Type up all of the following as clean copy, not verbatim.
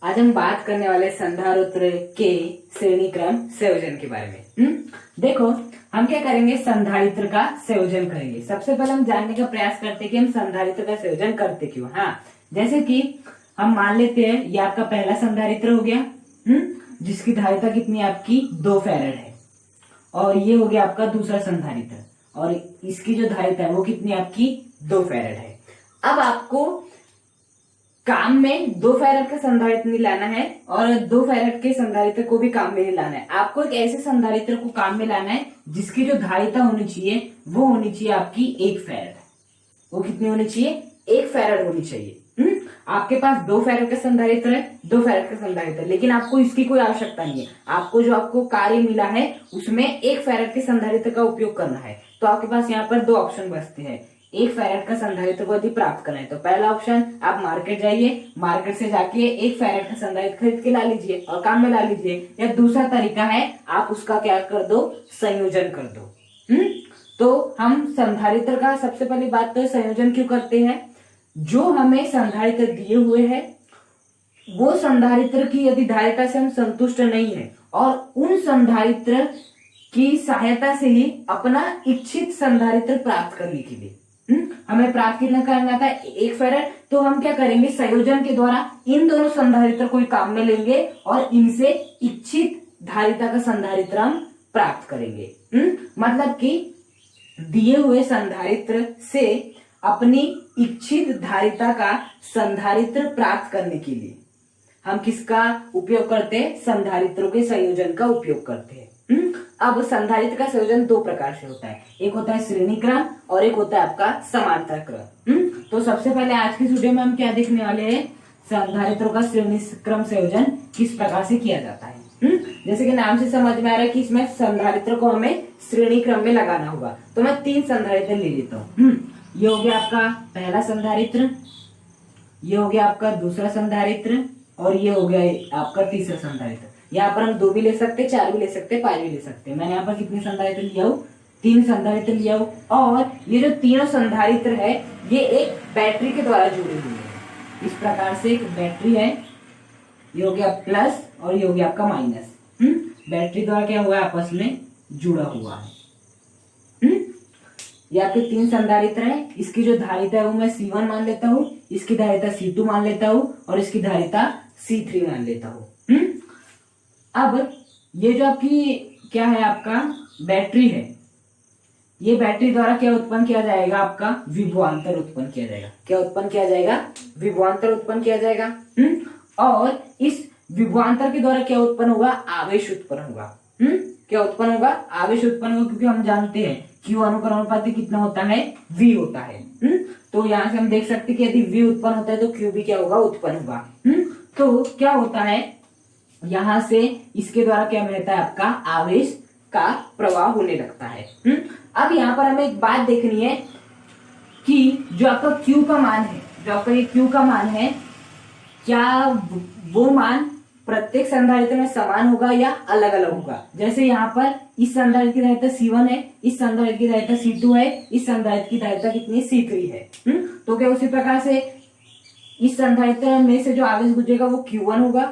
आज हम बात करने वाले संधारित्र के श्रेणी क्रम संयोजन के बारे में। देखो हम क्या करेंगे, संधारित्र का संयोजन करेंगे। सबसे पहले हम जानने का प्रयास करते हैं कि हम संधारित्र का संयोजन करते क्यों। हाँ, जैसे कि हम मान लेते हैं ये आपका पहला संधारित्र हो गया, जिसकी धारिता कितनी है आपकी 2 फैराड है, और ये हो गया आपका दूसरा संधारित्र और इसकी जो धारिता है वो कितनी आपकी 2 फैराड है। अब आपको काम में 2 फैराड का संधारित्र नहीं लाना है और 2 फैराड के संधारित्र को भी काम में नहीं लाना है। आपको एक ऐसे संधारित्र को काम में लाना है जिसकी जो धारिता होनी चाहिए वो होनी चाहिए आपकी 1 फैराड। वो कितनी होनी चाहिए? 1 फैराड होनी चाहिए। आपके पास 2 फैराड का संधारित्र है, 2 फैराड का संधारित्र, लेकिन आपको इसकी कोई आवश्यकता नहीं है। आपको जो आपको कार्य मिला है उसमें 1 फैराड के संधारित्र का उपयोग करना है। तो आपके पास यहाँ पर 2 ऑप्शन बचते हैं। 1 फैराड का संधारित्र को यदि प्राप्त करना है तो पहला ऑप्शन, आप मार्केट जाइए, मार्केट से जाके 1 फैराड का संधारित्र खरीद के ला लीजिए और काम में ला लीजिए। या दूसरा तरीका है, आप उसका क्या कर दो, संयोजन कर दो। तो हम संधारित्र का सबसे पहली बात तो संयोजन क्यों करते हैं, जो हमें संधारित्र दिए हुए हैं वो संधारित्र की यदि धारिता से हम संतुष्ट नहीं है और उन संधारित्र की सहायता से ही अपना इच्छित संधारित्र प्राप्त करने के लिए हमें प्राप्त करना था 1 फैराड, तो हम क्या करेंगे, संयोजन के द्वारा इन दोनों संधारित्र को काम में लेंगे और इनसे इच्छित धारिता का संधारित्र हम प्राप्त करेंगे। मतलब कि दिए हुए संधारित्र से अपनी इच्छित धारिता का संधारित्र प्राप्त करने के लिए हम किसका उपयोग करते हैं? संधारित्रों के संयोजन का उपयोग करते हैं। अब संधारित्र का संयोजन 2 प्रकार से होता है, एक होता है श्रेणी क्रम और एक होता है आपका समांतर क्रम। तो सबसे पहले आज की वीडियो में हम क्या देखने वाले हैं, संधारित्रों का श्रेणी क्रम संयोजन किस प्रकार से किया जाता है। जैसे कि नाम से समझ में आ रहा है कि इसमें संधारित्र को हमें श्रेणी क्रम में लगाना होगा। तो मैं 3 संधारित्र ले लेता हूँ। ये हो गया आपका पहला संधारित्र, ये हो गया आपका दूसरा संधारित्र और ये हो गया आपका तीसरा संधारित्र। यहाँ पर हम 2 भी ले सकते, 4 भी ले सकते, 5 भी ले सकते। मैंने यहाँ पर कितने संधारित्र लिया हूँ? 3 संधारित्र लिया हूँ। और ये जो तीनों संधारित्र है ये एक बैटरी के द्वारा जुड़े हुए हैं। इस प्रकार से एक बैटरी है, ये हो गया प्लस और ये हो गया आपका माइनस। बैटरी द्वारा क्या हुआ है, आपस में जुड़ा हुआ है। ये आपके 3 संधारित्र है। इसकी जो धारिता है वो मैं C1 मान लेता हूँ, इसकी धारिता C2 मान लेता हूँ और इसकी धारिता C3 मान लेता हूँ। अब ये जो आपकी क्या है, आपका बैटरी है, ये बैटरी द्वारा क्या उत्पन्न किया जाएगा, आपका विभवांतर उत्पन्न किया जाएगा। क्या उत्पन्न किया जाएगा? विभवांतर उत्पन्न किया जाएगा। और इस विभवांतर के द्वारा क्या उत्पन्न होगा? आवेश उत्पन्न होगा। क्या उत्पन्न होगा? आवेश उत्पन्न होगा, क्योंकि हम जानते हैं Q अनुकरण अनुपाती कितना होता है? V होता है। तो यहाँ से हम देख सकते हैं कि यदि V उत्पन्न होता है तो Q भी क्या होगा? उत्पन्न होगा। तो क्या होता है, यहां से इसके द्वारा क्या रहता है, आपका आवेश का प्रवाह होने लगता है। अब यहाँ पर हमें एक बात देखनी है कि जो आपका Q का मान है, जो आपका ये Q का मान है, क्या वो मान प्रत्येक संधारित्र में समान होगा या अलग अलग होगा। जैसे यहाँ पर इस संधारित्र की धारिता C1 है, इस संधारित्र की धारिता C2 है, इस संधारित्र की धारिता कितनी C3 है। तो क्या उसी प्रकार से इस संधारित्र में से जो आवेश गुजरेगा वो Q1 होगा,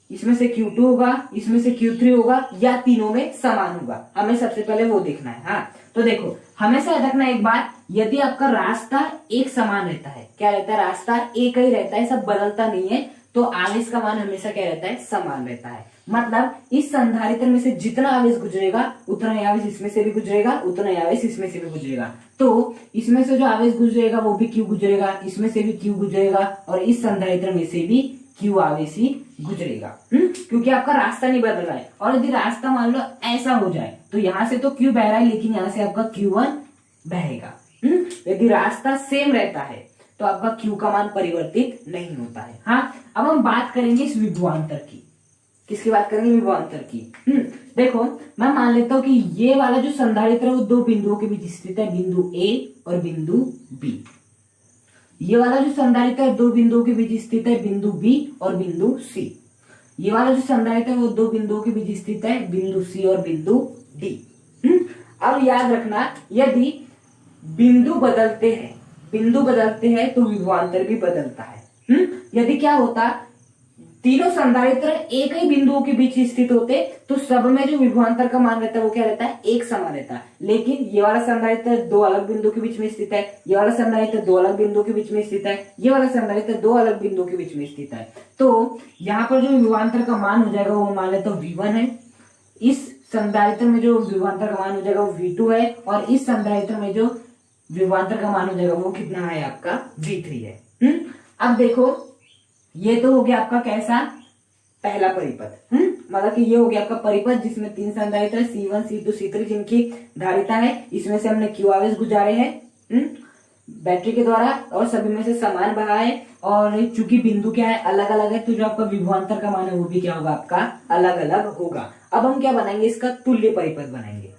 इसमें से Q2 होगा, इसमें से Q3 होगा, या तीनों में समान होगा। हमें सबसे पहले वो देखना है। हाँ, तो देखो हमेशा याद रखना एक बात, यदि आपका रास्ता एक समान रहता है, क्या रहता है, रास्ता एक ही रहता है, सब बदलता नहीं है, तो आवेश का मान हमेशा क्या रहता है, समान रहता है। मतलब इस संधारित्र में से जितना आवेश गुजरेगा उतना ही आवेश इसमें से भी गुजरेगा, उतना ही आवेश इसमें से भी गुजरेगा। तो इसमें से जो आवेश गुजरेगा वो भी Q गुजरेगा, इसमें से भी Q गुजरेगा और इस संधारित्र में से भी Q आवेश ही गुजरेगा। क्योंकि आपका रास्ता नहीं बदल रहा है। और यदि रास्ता मान लो ऐसा हो जाए तो यहाँ से तो Q बह रहा है लेकिन यहाँ से आपका Q1 बहेगा। यदि रास्ता सेम रहता है तो आपका Q का मान परिवर्तित नहीं होता है। हाँ, अब हम बात करेंगे इस विभवांतर की। किसकी बात करेंगे? विभवांतर की। देखो मैं मान लेता हूं कि ये वाला जो संधारित्र है वो 2 बिंदुओं के बीच स्थित है, बिंदु A और बिंदु B। ये वाला जो संधारित्र है 2 बिंदुओं के बीच स्थित है, बिंदु B और बिंदु C। ये वाला जो संधारित्र है वो 2 बिंदुओं के बीच स्थित है, बिंदु C और बिंदु D। अब याद रखना, यदि बिंदु बदलते हैं तो विभवांतर भी बदलता है। यदि क्या होता, तीनों संधारित्र एक ही बिंदुओं के बीच स्थित होते तो सब में जो विभवांतर का मान रहता है वो क्या रहता है, एक समान रहता है। लेकिन ये वाला संधारित्र दो अलग बिंदु के बीच में स्थित है, ये वाला संधारित्र दो अलग बिंदु के बीच में स्थित है, ये वाला संधारित्र दो अलग बिंदु के बीच में स्थित है। तो यहाँ पर जो विभवांतर का मान हो जाएगा वो मान लेते V1 है, इस संधारित्र में जो विभवांतर का मान हो जाएगा वो V2 है, और इस संधारित्र में जो विभवांतर का मान हो जाएगा वो कितना है आपका V3 है। अब देखो ये तो हो गया आपका कैसा, पहला परिपथ। मतलब कि ये हो गया आपका परिपथ जिसमें तीन संधारित्र C1 C2 C3 जिनकी धारिता है, इसमें से हमने Q आवेश गुजारे हैं बैटरी के द्वारा और सभी में से समान बहा है, और चूंकि बिंदु क्या है अलग अलग है तो जो आपका विभवांतर का मान है वो भी क्या होगा आपका अलग अलग होगा। अब हम क्या बनाएंगे, इसका तुल्य परिपथ बनाएंगे।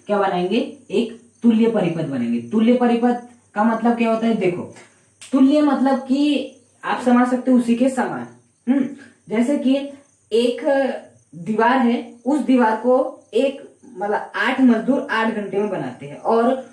क्या बनाएंगे, एक तुल्य परिपथ बनाएंगे। तुल्य परिपथ का मतलब क्या होता है, देखो तुल्य मतलब कि आप समझ सकते हो उसी के समान। जैसे कि एक दीवार है, उस दीवार को एक मतलब 8 मजदूर 8 घंटे में बनाते हैं और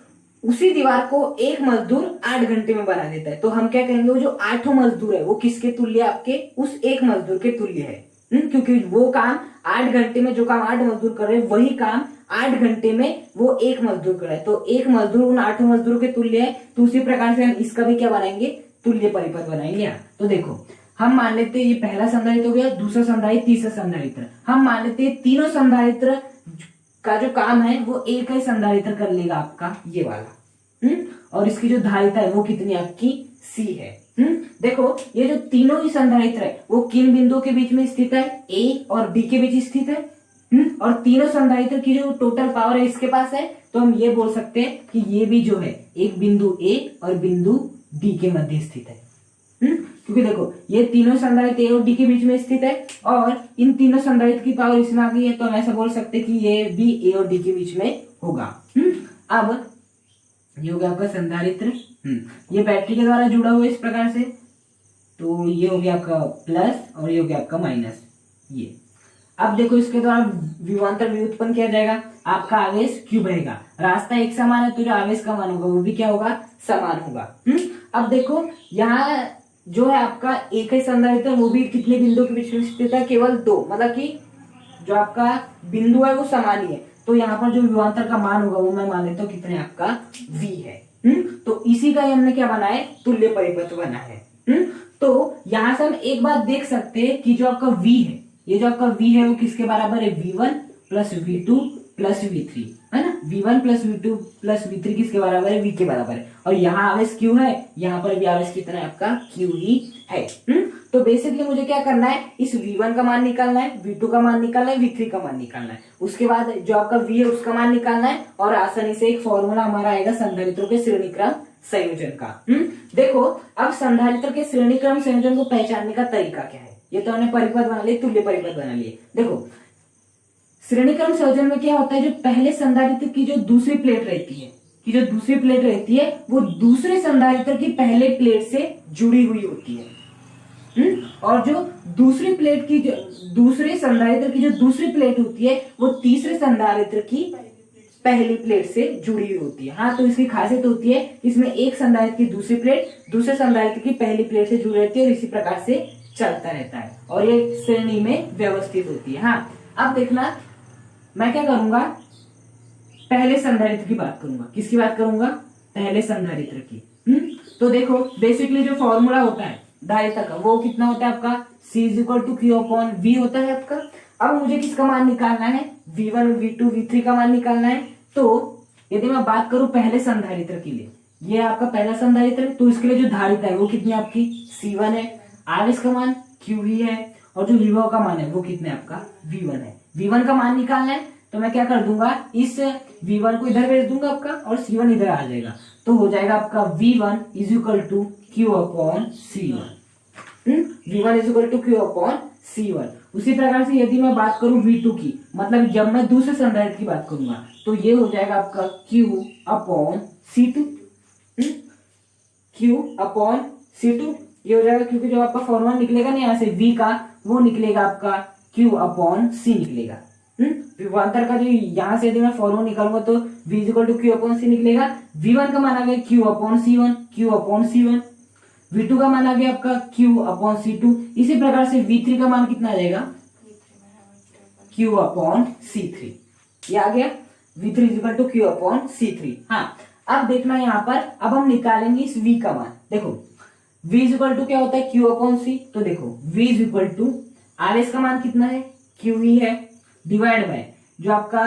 उसी दीवार को एक मजदूर 8 घंटे में बना देता है, तो हम क्या कहेंगे वो जो 8 मजदूर है वो किसके तुल्य, आपके उस एक मजदूर के तुल्य है। क्योंकि वो काम 8 घंटे में, जो काम 8 मजदूर कर रहे हैं वही काम 8 घंटे में वो एक मजदूर कर रहा है, तो एक मजदूर उन 8 मजदूरों के तुल्य है। तो उसी प्रकार से हम इसका भी क्या बनाएंगे, तुल्य परिपथ बनाएंगे। तो देखो हम मान लेते हैं ये पहला संधारित्र हो गया, दूसरा संधारित्र, तीसरा संधारित्र। हम मान लेते हैं तीनों संधारित्र का जो काम है वो एक ही संधारित्र कर लेगा आपका ये वाला। और इसकी जो धारिता है वो कितनी आपकी C है। देखो ये जो तीनों ही संधारित्र है वो किन बिंदुओं के बीच में स्थित है, A और B के बीच स्थित है। और तीनों संधारित्र की जो टोटल पावर है इसके पास है, तो हम ये बोल सकते हैं कि ये भी जो है एक बिंदु A और बिंदु D के मध्य स्थित है। क्योंकि देखो ये तीनों संधारित्र A और D के बीच में स्थित है और इन तीनों संधारित्र की पावर इसमें आ गई है, तो हम ऐसा बोल सकते हैं कि ये भी A और D के बीच में होगा। अब ये हो गया आपका संधारित्र, ये बैटरी के द्वारा जुड़ा हुआ है इस प्रकार से, तो ये हो गया आपका प्लस और ये हो गया आपका माइनस। ये अब देखो इसके द्वारा विभवांतर भी उत्पन्न किया जाएगा, आपका आवेश क्यूब रहेगा, रास्ता एक समान है तो जो आवेश का मान होगा वो भी क्या होगा, समान होगा। अब देखो यहाँ जो है आपका एक ही संधारित्र वो भी कितने बिंदुओं के बीच में स्थित है, केवल 2, मतलब कि जो आपका बिंदु है वो समान ही है, तो यहाँ पर जो विभवांतर का मान होगा वो मैं मान लेता हूँ कितने आपका V है। तो इसी का हमने क्या बना है, तुल्य परिपथ बना है। तो यहाँ से हम एक बात देख सकते हैं कि जो आपका V है, ये जो आपका V है वो किसके बराबर है, V1 plus V2 plus V3 है ना। V1 plus V2 plus V3 किसके बराबर है, V के बराबर है। और यहाँ आवेश Q है, यहाँ पर भी आवेश कितना है आपका Q ही है। तो बेसिकली मुझे क्या करना है, इस V1 का मान निकालना है, V2 का मान निकालना है, V3 का मान निकालना है, उसके बाद जो आपका V है उसका मान निकालना है, और आसानी से एक फॉर्मूला हमारा आएगा संधारित्रों के श्रेणी क्रम संयोजन का। देखो अब संधारित्र के श्रेणी क्रम संयोजन को पहचानने का तरीका क्या है, ये तो हमने परिपथ बना लिए, तुल्य परिपथ बना लिए। देखो श्रेणी क्रम संयोजन में क्या होता है, जो पहले संधारित्र की जो दूसरी प्लेट रहती है वो दूसरे संधारित्र की पहले प्लेट से जुड़ी हुई होती है। और जो दूसरे संधारित्र की जो दूसरी प्लेट होती है वो तीसरे संधारित्र की पहली प्लेट से जुड़ी हुई होती है। हाँ, तो इसकी खासियत होती है इसमें एक संधारित्र की दूसरी प्लेट दूसरे संधारित्र की पहली प्लेट से जुड़ी रहती है और इसी प्रकार से चलता रहता है और ये श्रेणी में व्यवस्थित होती है। हाँ, अब देखना मैं क्या करूंगा, पहले संधारित्र की बात करूंगा। किसकी बात करूंगा, पहले संधारित्र की। तो देखो बेसिकली जो फॉर्मूला होता है धारिता का वो कितना होता है आपका, C = Q/V होता है आपका। अब मुझे किसका मान निकालना है, V1 V2 V3 का मान निकालना है। तो यदि मैं बात करूं पहले संधारित्र के लिए, ये आपका पहला संधारित्र, तो इसके लिए जो धारिता है वो कितनी आपकी C1 है, आवेश का मान Q ही है, और जो विभव का मान है वो कितने आपका V1 है। V1 का मान निकालना है तो मैं क्या कर दूंगा, इस V1 को इधर भेज दूंगा आपका और C1 इधर आ जाएगा, तो हो जाएगा आपका V1 = Q/C1। V1 = Q/C1। उसी प्रकार से यदि मैं बात करूं V2 की, मतलब जब मैं दूसरे संधारित्र की बात करूंगा तो ये हो जाएगा आपका Q/C2। Q/C2 ये हो जाएगा, क्योंकि जो आपका फॉर्मूला निकलेगा ना यहाँ से V का, वो निकलेगा आपका Q/C निकलेगा। विभवांतर का जो यहाँ से यदि मैं फॉर्मूला निकालूंगा तो V = Q/C निकलेगा। V1 का मान आ गया Q/C1। V2 का मान आ गया आपका Q अपॉन C2। इसी प्रकार से V3 का मान कितना आ जाएगा, Q अपॉन C3। ये आ गया V3 equal to Q upon C3। हाँ, अब देखना यहाँ पर, अब हम निकालेंगे इस V का मान। देखो V इक्वल टू क्या होता है, Q अपॉन C। तो देखो V इक्वल टू RS का मान कितना है, Q ही है, डिवाइड बाय जो आपका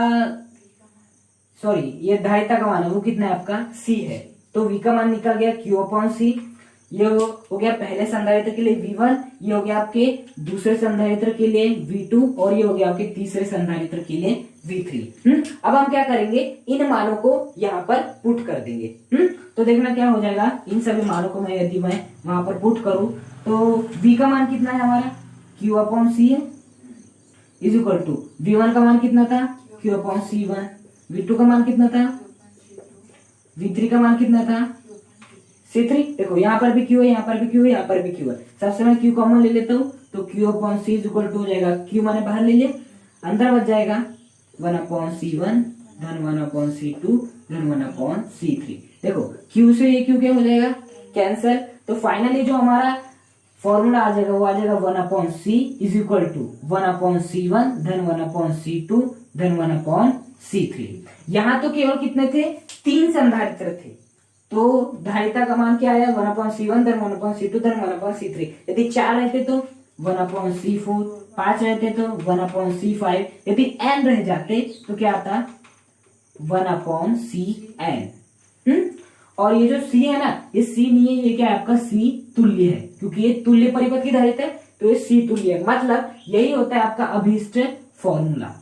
ये धारिता का मान है वो कितना है आपका C है। तो V का मान निकल गया Q अपॉन C। ये हो गया पहले संधारित्र के लिए V1, ये हो गया आपके दूसरे संधारित्र के लिए V2 और ये हो गया आपके तीसरे संधारित्र के लिए V3। अब हम क्या करेंगे, इन मानों को यहाँ पर पुट कर देंगे। तो देखना क्या हो जाएगा, इन सभी मानों को मैं यदि मैं वहां पर पुट करूं तो V का मान कितना है हमारा, Q अपॉन C है, इज इक्वल टू V1 का मान कितना था, Q अपॉन C1, V2 का मान कितना था, V3 का मान कितना था, C3। देखो यहाँ पर भी Q है, यहाँ पर भी Q है, यहाँ पर भी Q है। सबसे मैं Q कॉमन ले लेता हूँ तो Q upon C is equal to हो जाएगा, Q मैंने बाहर ले लिया, अंदर बच जाएगा 1 अपॉन C1 धन 1 अपॉन C2 धन 1 अपॉन C3। देखो Q से ये Q क्या हो जाएगा, कैंसल। तो फाइनली जो हमारा फॉर्मूला आ जाएगा वो आ जाएगा 1 upon C is equal to 1 upon C1 धन 1 अपॉन C2 धन 1 अपॉन C3। यहाँ तो केवल कितने थे, 3 संधारित्र थे, तो धारिता का मान क्या आया, 1 अपॉन C1 धन 1 अपॉन C2 धन 1 अपॉन C3। यदि 4 रहते तो 1 अपॉन C4, 5 रहते तो 1 अपॉन C5, यदि n रह जाते तो क्या आता 1 अपॉन Cn। और ये जो C है ना, ये C नहीं है, ये क्या है आपका C तुल्य है, क्योंकि ये तुल्य परिपथ की धारिता है तो ये C तुल्य है। मतलब यही होता है आपका अभीष्ट फॉर्मूला।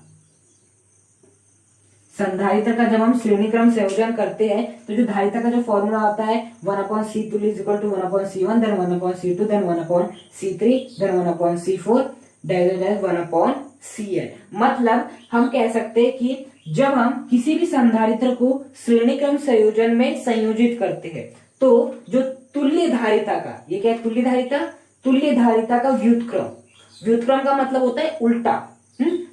संधारित्र का जब हम श्रेणी क्रम संयोजन करते हैं तो जो धारिता का जो फॉर्मूला होता है 1 अपॉन C तुल्य is equal to 1 upon C1 धन 1 अपॉन C2 धन 1 अपॉन C3 धन 1 upon C4 dash 1 upon Cn। मतलब हम कह सकते हैं कि जब हम किसी भी संधारित्र को श्रेणी क्रम संयोजन में संयोजित करते हैं तो जो तुल्य धारिता का, ये क्या है तुल्य धारिता, तुल्य धारिता का व्युत्क्रम, व्युत्क्रम का मतलब होता है उल्टा।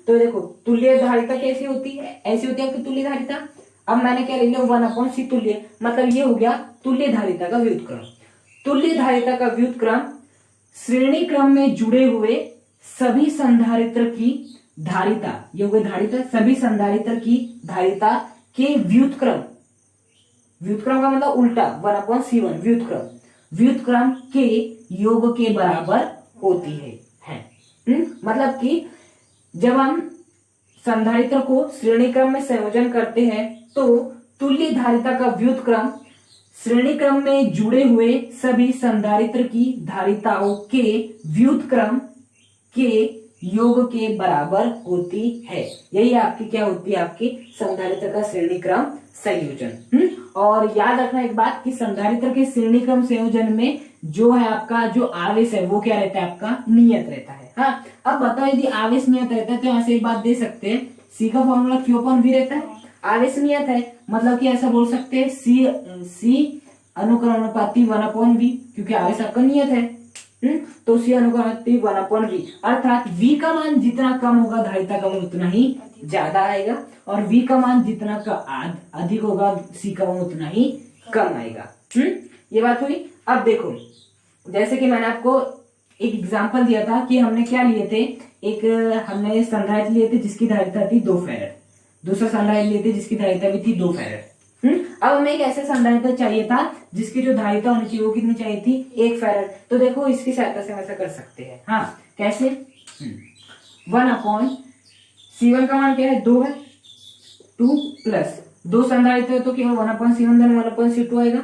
तो देखो तुल्य धारिता कैसी होती है, ऐसी होती है आपकी तुल्य धारिता। अब मैंने क्या ले लिया 1 अपॉन C तुल्य, मतलब ये हो गया तुल्य धारिता का व्युत्क्रम। तुल्य धारिता का व्युत्क्रम श्रेणी क्रम में जुड़े हुए सभी संधारित्र की धारिता, ये हो गई धारिता, सभी संधारित्र की धारिता के व्युत्क्रम, व्युत्क्रम का मतलब उल्टा 1 अपॉन C1 व्युत्क्रम, व्युत्क्रम के योग के बराबर होती है। मतलब कि जब हम संधारित्र को श्रेणी क्रम में संयोजन करते हैं तो तुल्य धारिता का व्युत्क्रम श्रेणी क्रम में जुड़े हुए सभी संधारित्र की धारिताओं के व्युत्क्रम के योग के बराबर होती है। यही आपकी क्या होती है, आपकी संधारित्र का श्रेणी क्रम संयोजन। और याद रखना एक बात कि संधारित्र के श्रेणी क्रम संयोजन में जो है आपका जो आवेश है वो क्या रहता है, आपका नियत रहता है। हाँ, अब बताओ यदि आवेश नियत रहता है तो यहाँ से एक बात दे सकते हैं, C का फॉर्मूला Q अपॉन V रहता है, आवेश नियत है मतलब कि ऐसा बोल सकते हैं C अनुक्रमानुपाती 1 अपॉन V, क्योंकि आवेश आपका नियत है। तो C अनुक्रमानुपाती 1 अपॉन V, अर्थात V का मान जितना कम होगा धारिता का मान उतना ही ज्यादा आएगा, और V का मान जितना अधिक होगा C का मान उतना ही कम आएगा। ये बात हुई। अब देखो जैसे कि मैंने आपको एक एग्जांपल दिया था कि हमने क्या लिए थे, एक हमने संधारित्र लिए थे जिसकी धारिता थी 2 फैराड, दूसरा संधारित्र लिए थे जिसकी धारिता भी थी 2 फैराड। अब हमें एक ऐसे संधारित्र चाहिए था जिसकी जो धारिता होनी चाहिए वो कितनी चाहिए थी, 1 फैराड। तो देखो इसकी सहायता से हम ऐसा कर सकते हैं। हाँ, कैसे, 1 अपॉन C1 का मान क्या है, 2 है, 2 प्लस 2 संधारित्र तो केवल 1 अपॉन C1 धन 1 अपॉन C2 आएगा,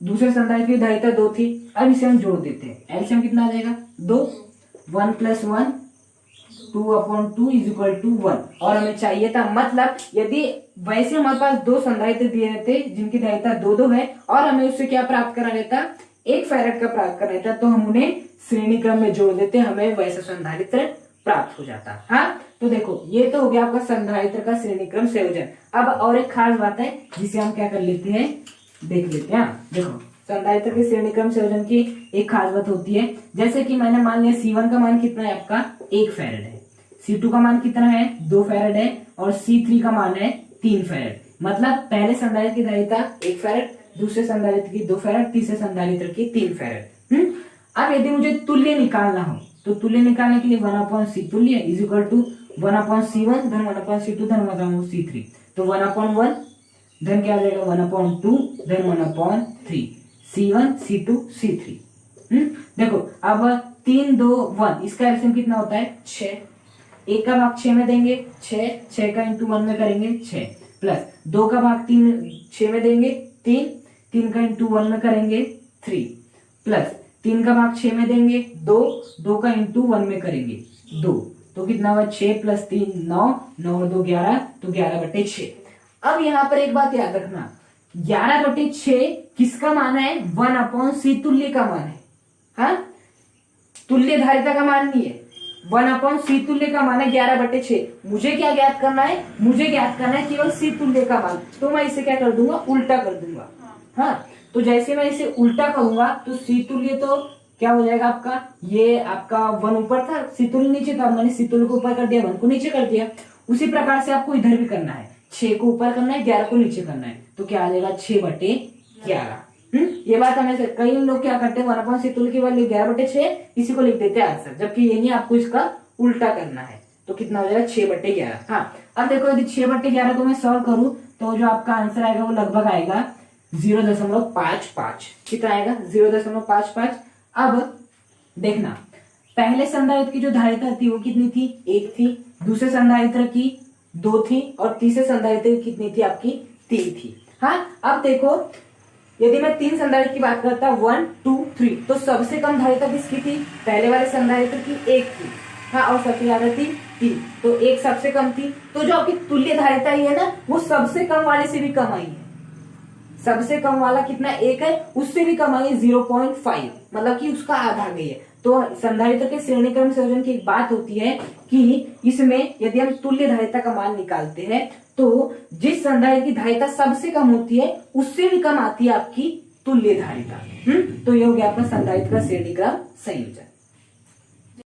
दूसरे संधारित्र की धारिता 2 थी। अब इसे हम जोड़ देते हैं, एलसीएम कितना आ जाएगा 2, 1 plus 1 2 upon 2 is equal to 1, और हमें चाहिए था, मतलब यदि वैसे हमारे पास 2 संधारित्र दिए रहते जिनकी धारिता 2 है और हमें उससे क्या प्राप्त करना रहता, 1 फैराड का प्राप्त करना रहता, तो हम उन्हें श्रेणी क्रम में जोड़ देते, हमें वैसा संधारित्र प्राप्त हो जाता। हाँ, तो देखो ये तो हो गया आपका संधारित्र का श्रेणी क्रम संयोजन। अब और एक खास बात है जिसे हम क्या कर लेते हैं, देख लेते हैं। देखो संधारित्र के श्रेणी क्रम संयोजन की एक खास बात होती है, जैसे कि मैंने मान लिया C1 का मान कितना है आपका 1 फैराड है, C2 का मान कितना है 2 फैराड है, और C3 का मान है 3 फैराड। मतलब पहले संधारित्र की धारिता 1 फैराड, दूसरे संधारित्र की 2 फैरेड, तीसरे संधारित्र की 3 फैरेड। अब यदि मुझे तुल्य निकालना हो तो तुल्य निकालने के लिए 1/c तुल्य इज इक्वल टू 1/c1 धन 1/c2 धन 1/c3। तो 1/1 धन क्या आ जाएगा 1/2 धन 1/3 c1 c2 c3। देखो अब 3 2 1 इसका एलसीएम कितना होता है 6। 1 का भाग 6 में देंगे 6 का इंटू 1 में करेंगे 6 प्लस 2 का भाग 6 में देंगे 3 का इंटू 1 में करेंगे 3 प्लस 3 का भाग 6 में देंगे 2 का इंटू 1 में करेंगे 2। तो कितना हुआ 6 प्लस 3 9 9 2 11 तो 11/6। अब यहाँ पर एक बात याद रखना 11/6 किसका मान है 1/c तुल्य का मान है। हाँ तुल्य धारिता का मान नहीं है 1/c तुल्य का मान है 11/6। मुझे क्या ज्ञात करना है मुझे ज्ञात करना है केवल c तुल्य का मान। तो मैं इसे क्या कर दूंगा उल्टा कर दूंगा। हाँ तो जैसे मैं इसे उल्टा करूंगा तो c तुल्य तो क्या हो जाएगा आपका ये आपका 1 ऊपर था c तुल्य नीचे था मैंने c तुल्य को ऊपर कर दिया 1 को नीचे कर दिया। उसी प्रकार से आपको इधर भी करना है 6 को ऊपर करना है 11 को नीचे करना है। तो क्या आ जाएगा 6/11। ये बात हमें कई लोग क्या करते हैं 1/c तुल्य की वैल्यू 11/6 इसी को लिख देते हैं आंसर जबकि ये नहीं आपको इसका उल्टा करना है। तो कितना हो जाएगा 6/11। हाँ अब देखो यदि 6/11 को मैं सॉल्व करूं तो जो आपका आंसर आएगा वो लगभग आएगा 0.55। कितना आएगा 0.55। अब देखना पहले संधारित्र की जो धारिता थी वो कितनी थी 1 थी, दूसरे संधारित्र की 2 थी और तीसरे संधारित्र की कितनी थी आपकी 3 थी। हाँ अब देखो यदि मैं 3 संधारित्र की बात करता 1 2 3 तो सबसे कम धारिता किसकी थी पहले वाले संधारित्र की 1 थी। हाँ और सबसे ज्यादा थी 3 तो 1 सबसे कम थी। तो जो आपकी तुल्य धारिता है ना वो सबसे कम वाले से भी कम आई है। सबसे कम वाला कितना 1 है उससे भी कम आई 0.5 मतलब कि उसका आधा गई है। तो संधारित्र के श्रेणी क्रम संयोजन की एक बात होती है कि इसमें यदि हम तुल्य धारिता का मान निकालते हैं तो जिस संधारित्र की धारिता सबसे कम होती है उससे भी कम आती है आपकी तुल्य धारिता। तो ये हो गया आपका संधारित्र का श्रेणी क्रम संयोजन।